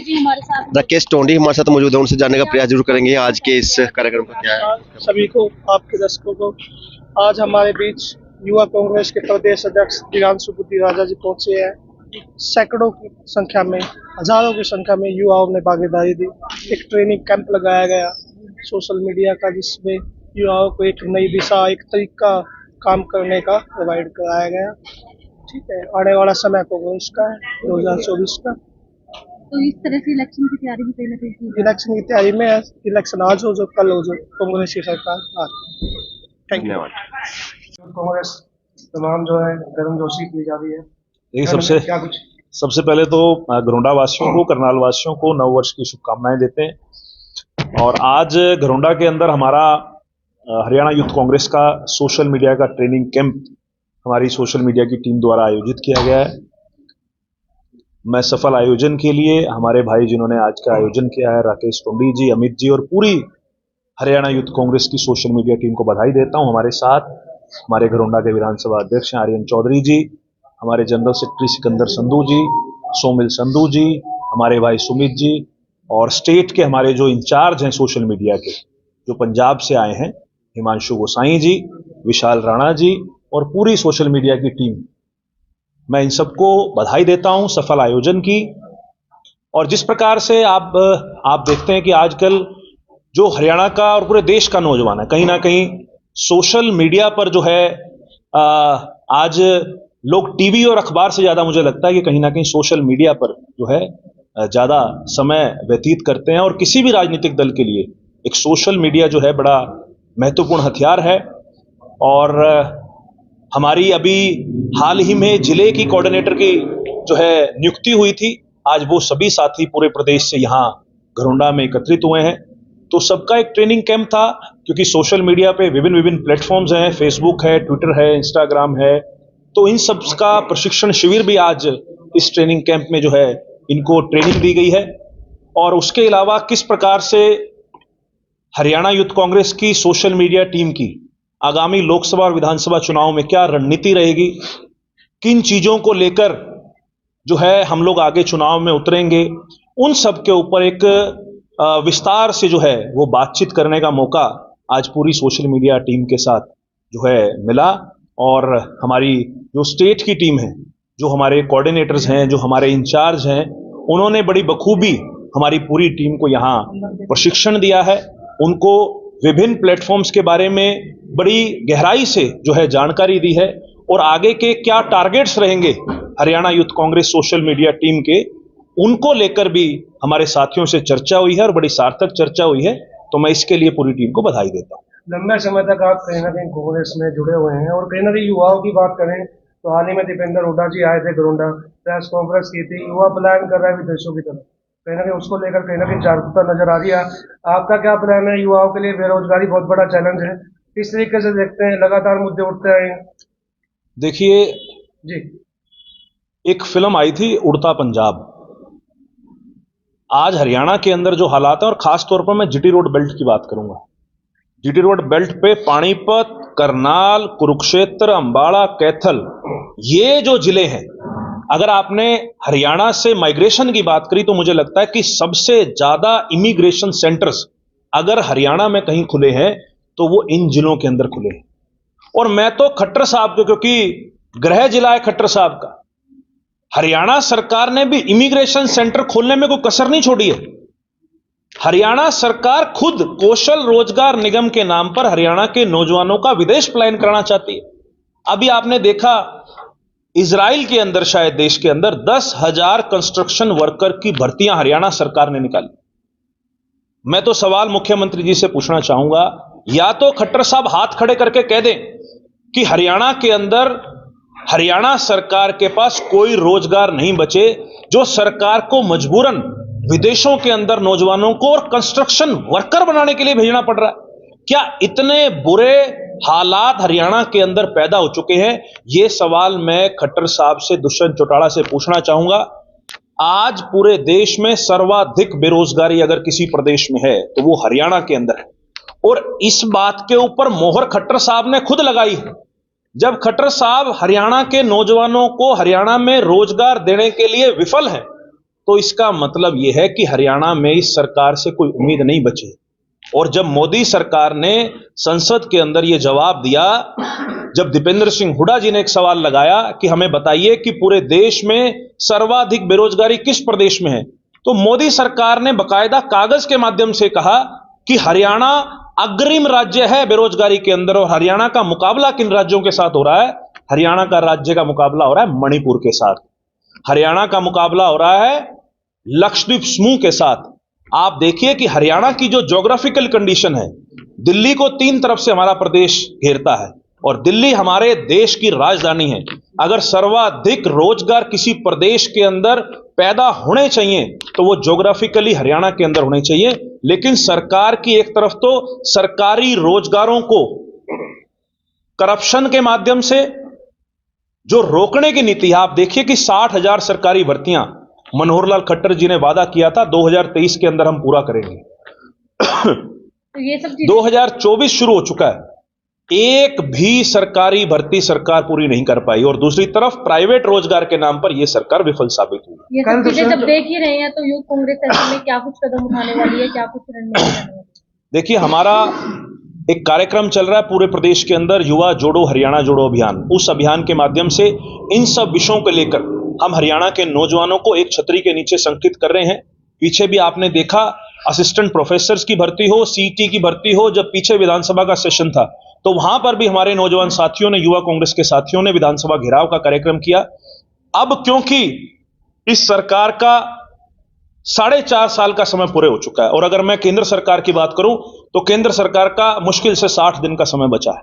जी हमारे साथ राकेश टोंडी हमारे साथ मौजूद है, उनसे जानने का प्रयास जरूर करेंगे आज के इस कार्यक्रम का क्या है। सभी को, आपके दर्शकों को, आज हमारे बीच युवा कांग्रेस के प्रदेश अध्यक्ष दिव्यांशु बुद्धि राजा जी पहुंचे हैं। सैकड़ों की संख्या में, हजारों की संख्या में युवाओं ने भागीदारी दी। एक ट्रेनिंग कैंप लगाया गया सोशल मीडिया का, जिसमें युवाओं को एक नई दिशा, एक तरीका काम करने का प्रोवाइड कराया गया। ठीक है, आने वाला समय कांग्रेस का है 2024 का। तो इस तरह से इलेक्शन की तैयारी भी पहले की है। इलेक्शन की तैयारी में है। इलेक्शन आज हो जो कल हो जो, कांग्रेस की सरकार आज। Thank you. कांग्रेस तमाम जो है गर्मजोशी की जा रही है। देखिए, सबसे पहले तो घरोंडा वासियों को, करनाल वासियों को नव वर्ष की शुभकामनाएं देते हैं। और आज घरोंडा के अंदर हमारा हरियाणा यूथ कांग्रेस का सोशल मीडिया का ट्रेनिंग कैंप हमारी सोशल मीडिया की टीम द्वारा आयोजित किया गया है। मैं सफल आयोजन के लिए हमारे भाई जिन्होंने आज का आयोजन किया है, राकेश टोंडी जी, अमित जी और पूरी हरियाणा यूथ कांग्रेस की सोशल मीडिया टीम को बधाई देता हूं। हमारे साथ हमारे घरोंडा के विधानसभा अध्यक्ष आर्यन चौधरी जी, हमारे जनरल सेक्रेटरी सिकंदर संधू जी, सोमिल संधू जी, हमारे भाई सुमित जी और स्टेट के हमारे जो इंचार्ज हैं सोशल मीडिया के, जो पंजाब से आए हैं, हिमांशु गोसाई जी, विशाल राणा जी और पूरी सोशल मीडिया की टीम, मैं इन सबको बधाई देता हूं सफल आयोजन की। और जिस प्रकार से आप देखते हैं कि आजकल जो हरियाणा का और पूरे देश का नौजवान है, कहीं ना कहीं सोशल मीडिया पर जो है आज लोग टीवी और अखबार से ज्यादा, मुझे लगता है कि कहीं ना कहीं सोशल मीडिया पर जो है ज्यादा समय व्यतीत करते हैं। और किसी भी राजनीतिक दल के लिए एक सोशल मीडिया जो है बड़ा महत्वपूर्ण हथियार है। और हमारी अभी हाल ही में जिले की कोऑर्डिनेटर की जो है नियुक्ति हुई थी। आज वो सभी साथी पूरे प्रदेश से यहाँ घरोंडा में एकत्रित हुए हैं। तो सबका एक ट्रेनिंग कैंप था, क्योंकि सोशल मीडिया पे विभिन्न प्लेटफॉर्म्स हैं, फेसबुक है, ट्विटर है, इंस्टाग्राम है। तो इन सब का प्रशिक्षण शिविर भी आज इस ट्रेनिंग कैंप में जो है इनको ट्रेनिंग दी गई है। और उसके अलावा किस प्रकार से हरियाणा यूथ कांग्रेस की सोशल मीडिया टीम की आगामी लोकसभा और विधानसभा चुनाव में क्या रणनीति रहेगी, किन चीजों को लेकर जो है हम लोग आगे चुनाव में उतरेंगे, उन सब के ऊपर एक विस्तार से जो है वो बातचीत करने का मौका आज पूरी सोशल मीडिया टीम के साथ जो है मिला। और हमारी जो स्टेट की टीम है, जो हमारे कोऑर्डिनेटर्स हैं, जो हमारे इंचार्ज हैं, उन्होंने बड़ी बखूबी हमारी पूरी टीम को यहाँ प्रशिक्षण दिया है। उनको विभिन्न प्लेटफॉर्म्स के बारे में बड़ी गहराई से जो है जानकारी दी है। और आगे के क्या टारगेट्स रहेंगे Haryana youth Congress social media team के, उनको लेकर भी हमारे साथियों से चर्चा हुई है और बड़ी सार्थक चर्चा हुई है। तो मैं इसके लिए पूरी टीम को बधाई देता हूँ। लंबे समय तक आप कहीं ना कहीं कांग्रेस में जुड़े हुए हैं, और कहीं ना कहीं युवाओं की बात करें तो हाल ही में दीपेंद्र हुड्डा जी आए थे घरोंडा, प्रेस कॉन्फ्रेंस की थी। युवा पलायन कर रहा है विदेशों की तरफ, कहीं ना कहीं उसको लेकर कहीं ना कहीं जागरूकता नजर आ रही है। आपका क्या प्लान है? युवाओं के लिए बेरोजगारी बहुत बड़ा चैलेंज है, किस तरीके से देखते हैं? लगातार मुद्दे उठते रहे हैं। देखिए जी, एक फिल्म आई थी उड़ता पंजाब। आज हरियाणा के अंदर जो हालात है, और खास तौर पर मैं जीटी रोड बेल्ट की बात करूंगा। जीटी रोड बेल्ट पे पानीपत, करनाल, कुरुक्षेत्र, अंबाला, कैथल, ये जो जिले हैं, अगर आपने हरियाणा से माइग्रेशन की बात करी तो मुझे लगता है कि सबसे ज्यादा इमिग्रेशन सेंटर्स अगर हरियाणा में कहीं खुले हैं तो वो इन जिलों के अंदर खुले हैं। और मैं तो खट्टर साहब को, क्योंकि गृह जिला है खट्टर साहब का, हरियाणा सरकार ने भी इमिग्रेशन सेंटर खोलने में कोई कसर नहीं छोड़ी है। हरियाणा सरकार खुद कौशल रोजगार निगम के नाम पर हरियाणा के नौजवानों का विदेश पलायन कराना चाहती है। अभी आपने देखा इजराइल के अंदर, शायद देश के अंदर 10,000 कंस्ट्रक्शन वर्कर की भर्तियां हरियाणा सरकार ने निकाली। मैं तो सवाल मुख्यमंत्री जी से पूछना चाहूंगा, या तो खट्टर साहब हाथ खड़े करके कह दें कि हरियाणा के अंदर हरियाणा सरकार के पास कोई रोजगार नहीं बचे, जो सरकार को मजबूरन विदेशों के अंदर नौजवानों को और कंस्ट्रक्शन वर्कर बनाने के लिए भेजना पड़ रहा है। क्या इतने बुरे हालात हरियाणा के अंदर पैदा हो चुके हैं? यह सवाल मैं खट्टर साहब से, दुष्यंत चौटाला से पूछना चाहूंगा। आज पूरे देश में सर्वाधिक बेरोजगारी अगर किसी प्रदेश में है तो वो हरियाणा के अंदर है। और इस बात के ऊपर मोहर खट्टर साहब ने खुद लगाई है। जब खट्टर साहब हरियाणा के नौजवानों को हरियाणा में रोजगार देने के लिए विफल हैं, तो तो इसका मतलब यह है कि हरियाणा में इस सरकार से कोई उम्मीद नहीं बची। और जब मोदी सरकार ने संसद के अंदर यह जवाब दिया, जब दीपेंद्र सिंह हुड्डा जी ने एक सवाल लगाया कि हमें बताइए कि पूरे देश में सर्वाधिक बेरोजगारी किस प्रदेश में है, तो मोदी सरकार ने बकायदा कागज के माध्यम से कहा कि हरियाणा अग्रिम राज्य है बेरोजगारी के अंदर। और हरियाणा का मुकाबला किन राज्यों के साथ हो रहा है? हरियाणा का राज्य का मुकाबला हो रहा है मणिपुर के साथ, हरियाणा का मुकाबला हो रहा है लक्षद्वीप समूह के साथ। आप देखिए कि हरियाणा की जो ज्योग्राफिकल कंडीशन है, दिल्ली को 3 तरफ से हमारा प्रदेश घेरता है और दिल्ली हमारे देश की राजधानी है। अगर सर्वाधिक रोजगार किसी प्रदेश के अंदर पैदा होने चाहिए तो वो ज्योग्राफिकली हरियाणा के अंदर होने चाहिए। लेकिन सरकार की एक तरफ तो सरकारी रोजगारों को करप्शन के माध्यम से जो रोकने की नीति है, आप देखिए कि 60,000 सरकारी भर्तियां मनोहर लाल खट्टर जी ने वादा किया था 2023 के अंदर हम पूरा करेंगे। तो ये सब चीजें 2024 शुरू हो चुका है, एक भी सरकारी भर्ती सरकार पूरी नहीं कर पाई। और दूसरी तरफ प्राइवेट रोजगार के नाम पर यह सरकार विफल साबित हुई। ये सब चीजें जब देख ही रहे हैं तो यूथ कांग्रेस ऐसे में क्या कुछ कदम उठाने वाली है, क्या कुछ रणनीति बनाने वाली है? देखिए, हमारा एक कार्यक्रम चल रहा है पूरे प्रदेश के अंदर, युवा जोड़ो हरियाणा जोड़ो अभियान। उस अभियान के माध्यम से इन सब विषयों को लेकर हम हरियाणा के नौजवानों को एक छतरी के नीचे संगठित कर रहे हैं। पीछे भी आपने देखा असिस्टेंट प्रोफेसर की भर्ती हो, सीटी की भर्ती हो, जब पीछे विधानसभा का सेशन था तो वहां पर भी हमारे नौजवान साथियों ने, युवा कांग्रेस के साथियों ने विधानसभा घेराव का कार्यक्रम किया। अब क्योंकि इस सरकार का 4.5 साल का समय पूरे हो चुका है और अगर मैं केंद्र सरकार की बात करूं तो केंद्र सरकार का मुश्किल से 60 दिन का समय बचा है।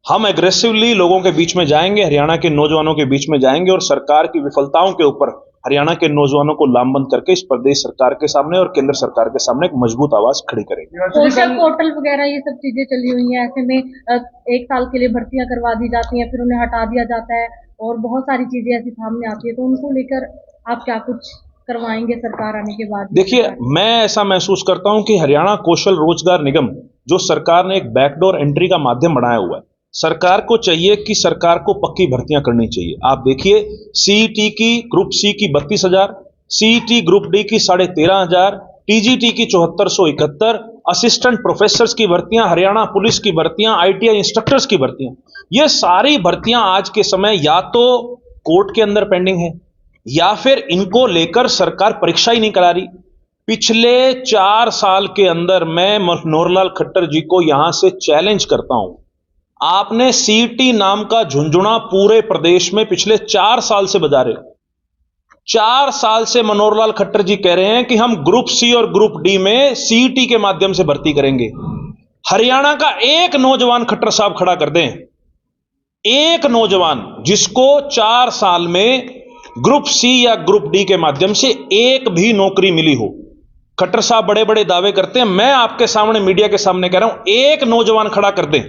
हम एग्रेसिवली लोगों के बीच में जाएंगे, हरियाणा के नौजवानों के बीच में जाएंगे और सरकार की विफलताओं के ऊपर हरियाणा के नौजवानों को लामबंद करके इस प्रदेश सरकार के सामने और केंद्र सरकार के सामने एक मजबूत आवाज खड़ी करेंगे। सोशल पोर्टल वगैरह ये सब चीजें चली हुई हैं, ऐसे में 1 साल के लिए भर्तियां करवा दी जाती हैं, फिर उन्हें हटा दिया जाता है और बहुत सारी चीजें ऐसी सामने आती है। तो उनको लेकर आप क्या कुछ करवाएंगे सरकार आने के बाद? देखिए, मैं ऐसा महसूस करता हूं कि हरियाणा कौशल रोजगार निगम जो सरकार ने एक बैकडोर एंट्री का माध्यम बनाया हुआ है, सरकार को चाहिए कि सरकार को पक्की भर्तियां करनी चाहिए। आप देखिए, सीईटी की ग्रुप सी की 32,000, सीईटी ग्रुप डी की 13,500, टीजीटी की 7471, असिस्टेंट प्रोफेसर्स की भर्तियां, हरियाणा पुलिस की भर्तियां, आईटीआई इंस्ट्रक्टर्स की भर्तियां, ये सारी भर्तियां आज के समय या तो कोर्ट के अंदर पेंडिंग है या फिर इनको लेकर सरकार परीक्षा ही नहीं करा रही। पिछले 4 साल के अंदर मैं मनोहर लाल खट्टर जी को यहां से चैलेंज करता हूं, आपने सीटी नाम का झुंझुना पूरे प्रदेश में पिछले 4 साल से बजा रहे हो। 4 साल से मनोहर लाल खट्टर जी कह रहे हैं कि हम ग्रुप सी और ग्रुप डी में सीटी के माध्यम से भर्ती करेंगे। हरियाणा का एक नौजवान खट्टर साहब खड़ा कर दें, एक नौजवान जिसको 4 साल में ग्रुप सी या ग्रुप डी के माध्यम से एक भी नौकरी मिली हो। खट्टर साहब बड़े बड़े दावे करते हैं, मैं आपके सामने मीडिया के सामने कह रहा हूं, एक नौजवान खड़ा कर दें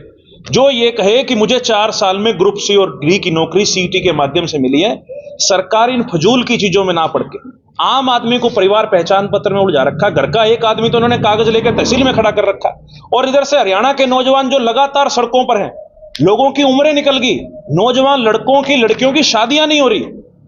जो ये कहे कि मुझे 4 साल में ग्रुप सी और डी की नौकरी सीटी के माध्यम से मिली है। सरकार इन फजूल की चीजों में ना पड़ के आम आदमी को परिवार पहचान पत्र में उलझा रखा। घर का एक आदमी तो उन्होंने कागज लेकर तहसील में खड़ा कर रखा और इधर से हरियाणा के नौजवान जो लगातार सड़कों पर हैं, लोगों की उम्रें निकल गई, नौजवान लड़कों की लड़कियों की शादियां नहीं हो रही।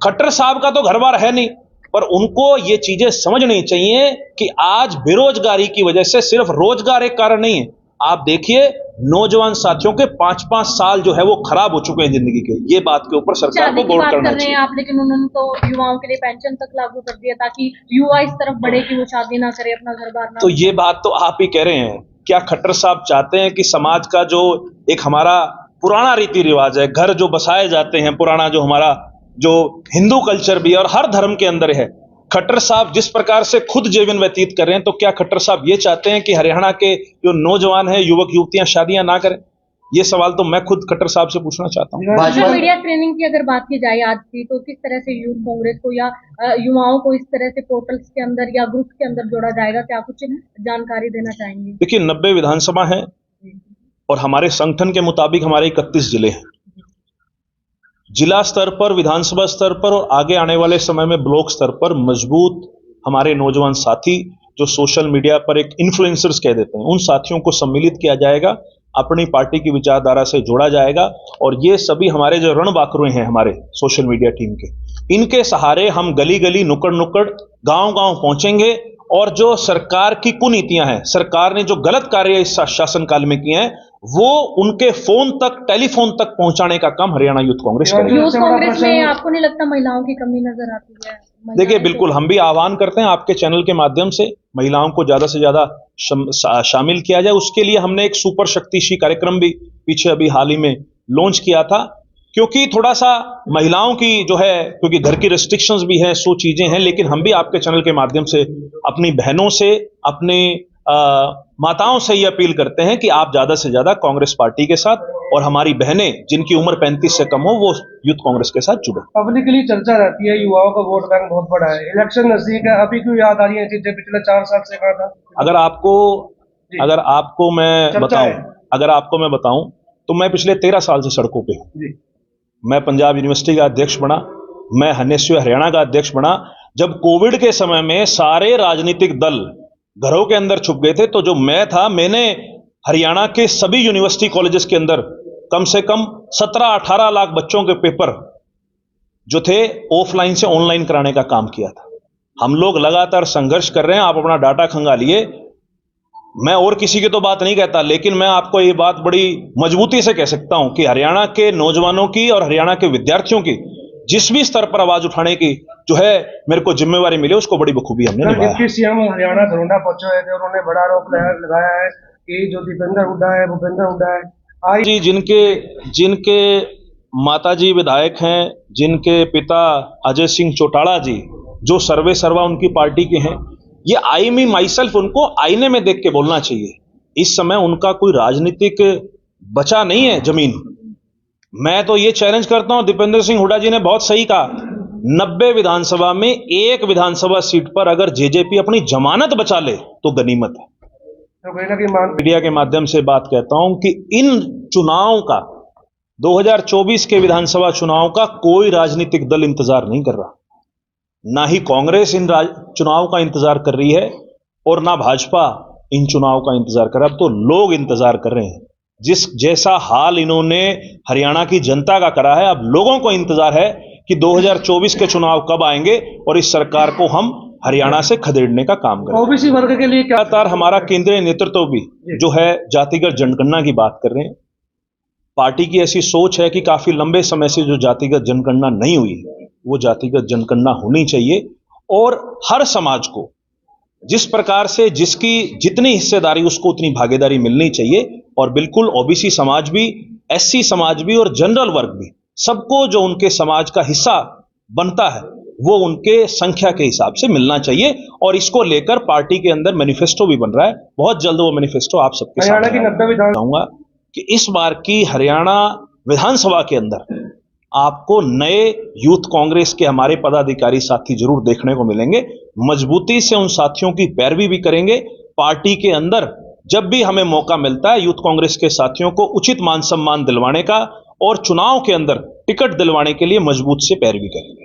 खट्टर साहब का तो घर बार है नहीं, पर उनको ये चीजें समझनी चाहिए कि आज बेरोजगारी की वजह से सिर्फ रोजगार एक कारण नहीं है। आप देखिए, नौजवान साथियों के 5-5 साल जो है वो खराब हो चुके हैं जिंदगी के। ये बात के ऊपर सरकार को गौर करना चाहिए। आप, लेकिन उन्होंने तो युवाओं के लिए पेंशन तक लागू कर दिया ताकि युवा इस तरफ बढ़े कि वो शादी ना करे, अपना घर बार ना। तो ये बात तो आप ही कह रहे हैं। क्या खट्टर साहब चाहते हैं कि समाज का जो एक हमारा पुराना रीति रिवाज है, घर जो बसाए जाते हैं, पुराना जो हमारा जो हिंदू कल्चर भी है और हर धर्म के अंदर है, खट्टर साहब जिस प्रकार से खुद जीवन व्यतीत कर रहे हैं, तो क्या खट्टर साहब ये चाहते हैं कि हरियाणा के जो नौजवान हैं, युवक युवतियां शादियां ना करें? ये सवाल तो मैं खुद खट्टर साहब से पूछना चाहता हूं। सोशल मीडिया ट्रेनिंग की अगर बात की जाए आज की, तो किस तरह से यूथ कांग्रेस को या युवाओं को इस तरह से पोर्टल्स के अंदर या ग्रुप के अंदर जोड़ा जाएगा, क्या कुछ जानकारी देना चाहेंगे? देखिए, 90 विधानसभा है और हमारे संगठन के मुताबिक हमारे 31 जिले हैं। जिला स्तर पर, विधानसभा स्तर पर और आगे आने वाले समय में ब्लॉक स्तर पर मजबूत हमारे नौजवान साथी जो सोशल मीडिया पर एक इन्फ्लुएंसर्स कह देते हैं, उन साथियों को सम्मिलित किया जाएगा, अपनी पार्टी की विचारधारा से जोड़ा जाएगा और ये सभी हमारे जो रणबांकुरे हैं हमारे सोशल मीडिया टीम के, इनके सहारे हम गली गली नुक्कड़ नुक्कड़ गांव गांव पहुंचेंगे और जो सरकार की कुनीतियां हैं, सरकार ने जो गलत कार्य इस शासनकाल में किए हैं, वो उनके फोन तक, टेलीफोन तक पहुंचाने का काम हरियाणा यूथ कांग्रेस करेगी। यूथ कांग्रेस में आपको नहीं लगता महिलाओं की कमी नजर आती है? देखिए, बिल्कुल हम भी आह्वान करते हैं आपके चैनल के माध्यम से महिलाओं को ज्यादा से ज्यादा शामिल किया जाए। उसके लिए हमने एक सुपर शक्तिशी कार्यक्रम भी पीछे अभी हाल ही में लॉन्च किया था, क्योंकि थोड़ा सा महिलाओं की जो है, क्योंकि घर की रेस्ट्रिक्शंस भी हैं, सो चीजें हैं, लेकिन हम भी आपके चैनल के माध्यम से अपनी बहनों से, अपनी माताओं से ये अपील करते हैं कि आप ज्यादा से ज्यादा कांग्रेस पार्टी के साथ, और हमारी बहनें जिनकी उम्र 35 से कम हो वो यूथ कांग्रेस के साथ जुड़े। पब्लिकली चर्चा रहती है, युवाओं का वोट बैंक बहुत बड़ा है, इलेक्शन नजदीक है, अभी क्यों याद आ रही है चीजें पिछले 4 साल से कहा था? अगर आपको मैं बताऊं तो मैं पिछले 13 साल से सड़कों पे हूं। मैं पंजाब यूनिवर्सिटी का अध्यक्ष बना, मैं एनएसयू हरियाणा का अध्यक्ष बना। जब कोविड के समय में सारे राजनीतिक दल घरों के अंदर छुप गए थे, तो जो मैं था, मैंने हरियाणा के सभी यूनिवर्सिटी कॉलेजेस के अंदर कम से कम 17-18 लाख बच्चों के पेपर जो थे ऑफलाइन से ऑनलाइन कराने का काम किया था। हम लोग लगातार संघर्ष कर रहे हैं, आप अपना डाटा खंगालिए। मैं और किसी की तो बात नहीं कहता, लेकिन मैं आपको ये बात बड़ी मजबूती से कह सकता हूं कि हरियाणा के नौजवानों की और हरियाणा के विद्यार्थियों की जिस भी स्तर पर आवाज उठाने की जो है मेरे को जिम्मेवारी मिली, उसको बड़ी बखूबी हमने निभाया। डिप्टी सीएम हरियाणा घरोंडा पहुंचे हुए थे, उन्होंने बड़ा आरोप लगाया है कि जो दीपेंद्र हुड्डा है, भूपेंद्र हुड्डा है जी, जिनके माताजी विधायक हैं, जिनके पिता अजय सिंह चौटाला जी जो सर्वे सर्वा उनकी पार्टी के हैं, ये आई मी माई सेल्फ उनको आईने में देख के बोलना चाहिए। इस समय उनका कोई राजनीतिक बचा नहीं है जमीन। मैं तो ये चैलेंज करता हूं, दीपेंद्र सिंह हुड्डा जी ने बहुत सही कहा, 90 विधानसभा में एक विधानसभा सीट पर अगर जेजेपी अपनी जमानत बचा ले तो गनीमत है। तो कहीं ना कहीं मीडिया के माध्यम से बात कहता हूं कि इन चुनाव का, 2024 के विधानसभा चुनाव का कोई राजनीतिक दल इंतजार नहीं कर रहा, ना ही कांग्रेस इन चुनाव का इंतजार कर रही है और ना भाजपा इन चुनाव का इंतजार कर रहा है। अब तो लोग इंतजार कर रहे हैं। जिस जैसा हाल इन्होंने हरियाणा की जनता का करा है, अब लोगों को इंतजार है कि 2024 के चुनाव कब आएंगे और इस सरकार को हम हरियाणा से खदेड़ने का काम करें। ओबीसी वर्ग के लिए लगातार हमारा केंद्रीय नेतृत्व भी जो है जातिगत जनगणना की बात कर रहे हैं। पार्टी की ऐसी सोच है कि काफी लंबे समय से जो जातिगत जनगणना नहीं हुई है, वो जातिगत जनगणना होनी चाहिए और हर समाज को जिस प्रकार से जिसकी जितनी हिस्सेदारी उसको उतनी भागीदारी मिलनी चाहिए। और बिल्कुल ओबीसी समाज भी, एससी समाज भी और जनरल वर्ग भी, सबको जो उनके समाज का हिस्सा बनता है वो उनके संख्या के हिसाब से मिलना चाहिए। और इसको लेकर पार्टी के अंदर मैनिफेस्टो भी बन रहा है, बहुत जल्द वो मैनिफेस्टो आप सबके सामने बताऊंगा कि इस बार की हरियाणा विधानसभा के अंदर आपको नए यूथ कांग्रेस के हमारे पदाधिकारी साथी जरूर देखने को मिलेंगे। मजबूती से उन साथियों की पैरवी भी करेंगे। पार्टी के अंदर जब भी हमें मौका मिलता है यूथ कांग्रेस के साथियों को उचित मान सम्मान दिलवाने का और चुनाव के अंदर टिकट दिलवाने के लिए मजबूत से पैरवी करेंगे।